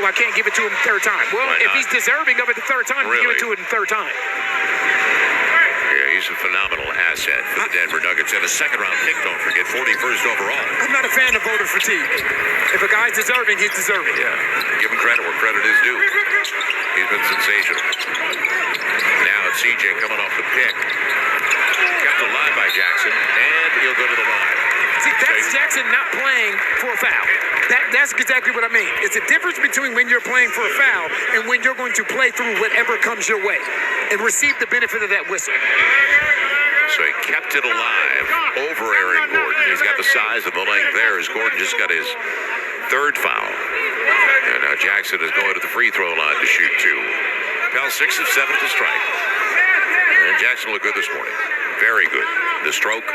I can't give it to him third time. Well, if he's deserving of it the third time, you give it to him the third time. Yeah, he's a phenomenal asset for the Denver Nuggets. And a second-round pick, don't forget, 41st overall. I'm not a fan of voter fatigue. If a guy's deserving, he's deserving. Yeah, give him credit where credit is due. He's been sensational. Now it's CJ coming off the pick. Kept alive by Jackson, and he'll go to the line. See, that's Jackson not playing for a foul. That's exactly what I mean. It's a difference between when you're playing for a foul and when you're going to play through whatever comes your way and receive the benefit of that whistle. So he kept it alive over Aaron Gordon. He's got the size and the length there as Gordon just got his third foul. And now Jackson is going to the free throw line to shoot two. Pell 6 of 7 to strike. And Jackson looked good this morning. Very good. The stroke,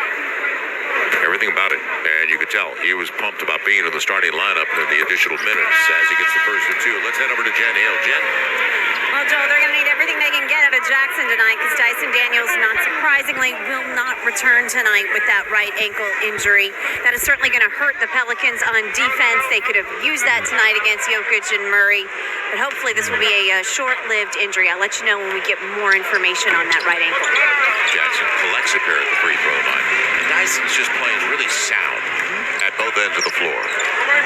everything about it. And you could tell he was pumped about being in the starting lineup in the additional minutes as he gets the first of two. Let's head over to Jen Hill. Jen? Well, Joel, they're going to need everything they can get out of Jackson tonight because Dyson Daniels, not surprisingly, will not return tonight with that right ankle injury. That is certainly going to hurt the Pelicans on defense. They could have used that tonight against Jokic and Murray, but hopefully this will be a short-lived injury. I'll let you know when we get more information on that right ankle. Jackson collects a pair at the free throw line. And Dyson's just playing really sound at both ends of the floor.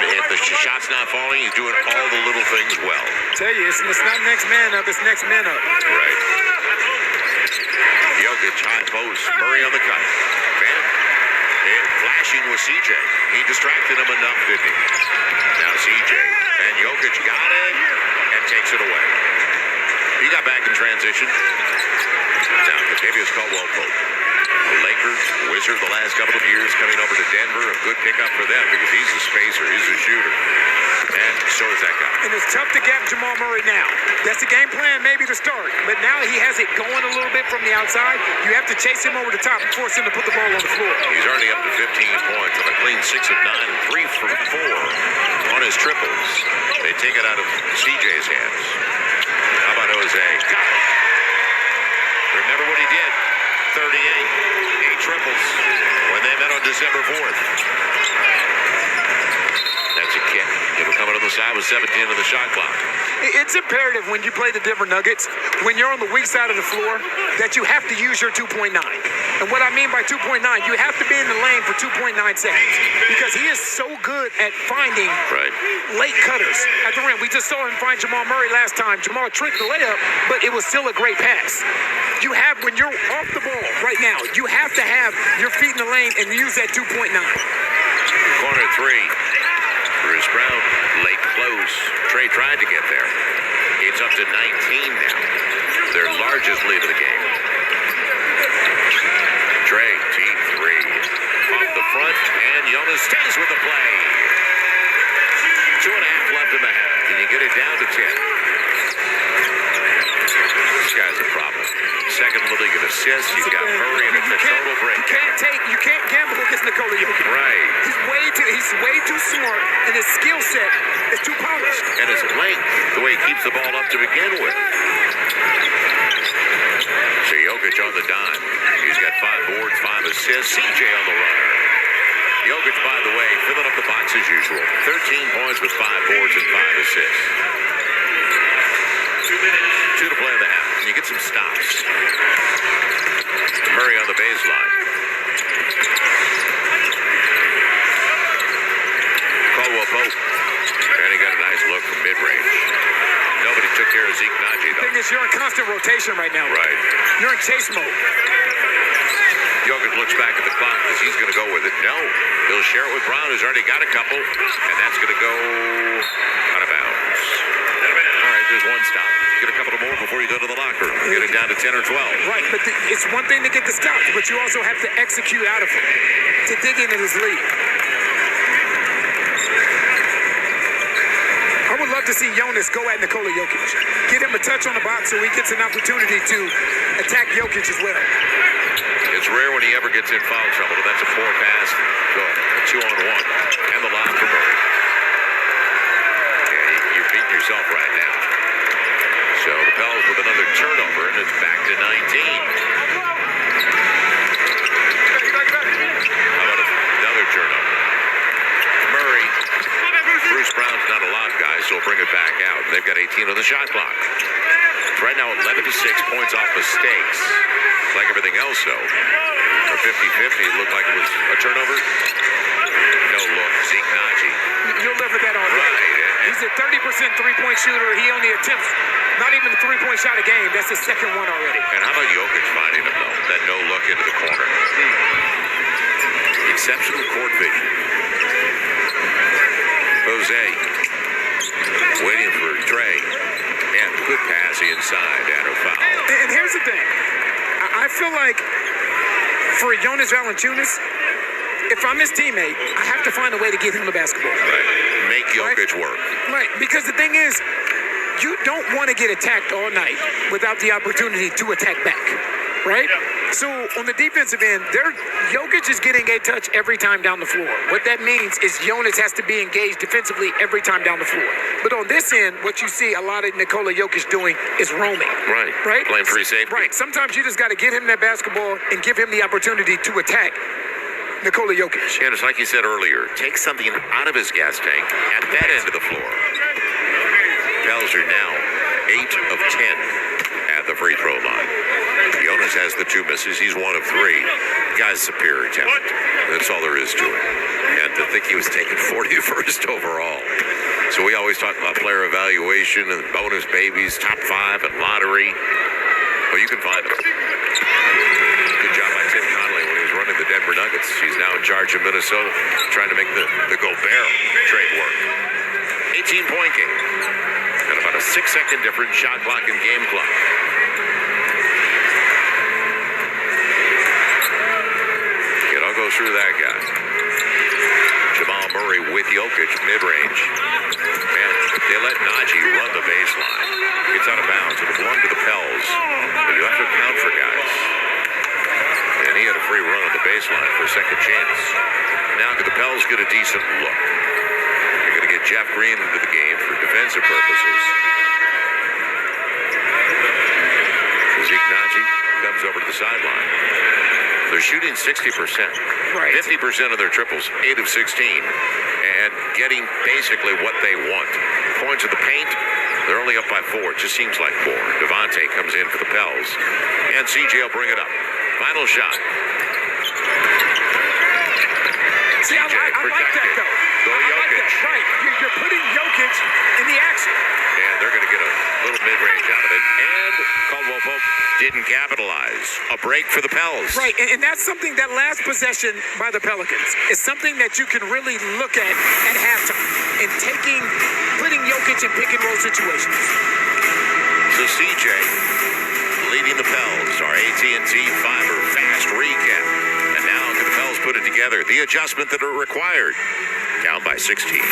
If the shot's not falling, he's doing all the little things well. Tell you, it's not next man up, it's next man up. Right. Jokic, high post. Murray on the cut. Man, flashing with CJ. He distracted him enough, didn't he? Now CJ. And Jokic got it and takes it away. He got back in transition. Now, Kentavious Caldwell-Pope. The Lakers, Wizards the last couple of years coming over to Denver. A good pickup for them because he's a spacer, he's a shooter. And so is that guy. And it's tough to gap Jamal Murray now. That's the game plan maybe to start. But now he has it going a little bit from the outside. You have to chase him over the top and force him to put the ball on the floor. He's already up to 15 points on a clean 6 of 9 and 3 from 4 on his triples. They take it out of CJ's hands. How about Jose? Got it. Remember what he did? 38, 8 triples when they met on December 4th. That's a kick. It'll come on the side with 17 in the shot clock. It's imperative when you play the Denver Nuggets, when you're on the weak side of the floor, that you have to use your 2.9. And what I mean by 2.9, you have to be in the lane for 2.9 seconds because he is so good at finding late cutters at the rim. We just saw him find Jamal Murray last time. Jamal tricked the layup, but it was still a great pass. You have, when you're off the ball right now, you have to have your feet in the lane and use that 2.9. Corner 3. Bruce Brown, late close. Trey tried to get there. It's up to 19 now. Their largest lead of the game. Trey, team 3. Off the front, and Jonas stays with the play. 2.5 left in the half. Can you get it down to 10? This guy's a problem. Second in the league in assists. He's got Murray, and it's a total break. You can't gamble against Nikola Jokic. Right. He's way too smart, and his skill set is too polished. And his length, the way he keeps the ball up to begin with. So Jokic on the dime. He's got 5 boards, 5 assists. CJ on the runner. Jokic, by the way, filling up the box as usual. 13 points with 5 boards and 5 assists. 2 minutes. 2 to play in the half. And you get some stops. Murray on the baseline. Caldwell-Pope. And he got a nice look from mid-range. Nobody took care of Zeke Naji, though. The thing is, you're in constant rotation right now. Right. You're in chase mode. Jokic looks back at the clock because he's going to go with it. No. He'll share it with Brown, who's already got a couple. And that's going to go out of bounds. All right, there's one stop. Get a couple more before you go to the locker room. Get it down to 10 or 12. Right, but it's one thing to get the stops, but you also have to execute out of it to dig into this lead. I would love to see Jonas go at Nikola Jokic. Get him a touch on the box so he gets an opportunity to attack Jokic as well. It's rare when he ever gets in foul trouble, but that's a 4-pass. Go. A 2-on-1. And the lob for Murray. Yeah, you're beating yourself right now. So the Pels with another turnover, and it's back to 19. How about another turnover? Murray. Bruce Brown's not a lob guy, so he'll bring it back out. They've got 18 on the shot clock. Right now, 11-6 points off mistakes. Like everything else, though. A 50-50, it looked like it was a turnover. No look, Zeke Naji. You'll live with that all day. Right. He's a 30% three-point shooter. He only attempts not even a three-point shot a game. That's his second one already. And how about Jokic finding him, though? That no look into the corner. Exceptional court vision. Jose waiting for Trey. And good pass inside and a foul. And here's the thing. I feel like for Jonas Valanciunas, if I'm his teammate, I have to find a way to get him the basketball. Right. Make Jokic work. Right. Because the thing is, you don't want to get attacked all night without the opportunity to attack back. Right? So on the defensive end, Jokic is getting a touch every time down the floor. What that means is Jonas has to be engaged defensively every time down the floor. But on this end, what you see a lot of Nikola Jokic doing is roaming. Right. Right? Playing free safety. Right. Sometimes you just got to get him that basketball and give him the opportunity to attack Nikola Jokic. And it's like you said earlier, take something out of his gas tank at that end of the floor. Pels are now 8 of 10 at the free throw line. Jonas has the 2 misses. He's 1 of 3. Guy's superior talent. That's all there is to it. And to think he was taken 41st overall. So we always talk about player evaluation and bonus babies, top 5 and lottery. Well, you can find them. Good job by Tim Connolly when he was running the Denver Nuggets. He's now in charge of Minnesota, trying to make the Gobert trade work. 18-point game. And about a 6-second difference, shot clock and game clock. Go through that guy. Jamal Murray with Jokic, mid-range. Man, they let Naji run the baseline. Gets out of bounds. It'll belong to the Pels. But you have to account for guys. And he had a free run on the baseline for a second chance. Now could the Pels get a decent look? They're going to get Jeff Green into the game for defensive purposes. Zeke Naji comes over to the sideline. They're shooting 60%. Right. 50% of their triples, 8 of 16. And getting basically what they want. Points in the paint, they're only up by 4. It just seems like 4. Devontae comes in for the Pels. And CJ will bring it up. Final shot. See, I like that, though. Go I Jokic. like that. Right. You're putting Jokic in the action. And they're going to get a little mid-range out of it. And Caldwell Pope didn't capitalize. A break for the Pels. Right, and that's something, that last possession by the Pelicans is something that you can really look at halftime and putting Jokic in pick and roll situations. So CJ leading the Pels. Our AT&T Fiber fast recap. And now can the Pels put it together? The adjustment that are required. Down by 16.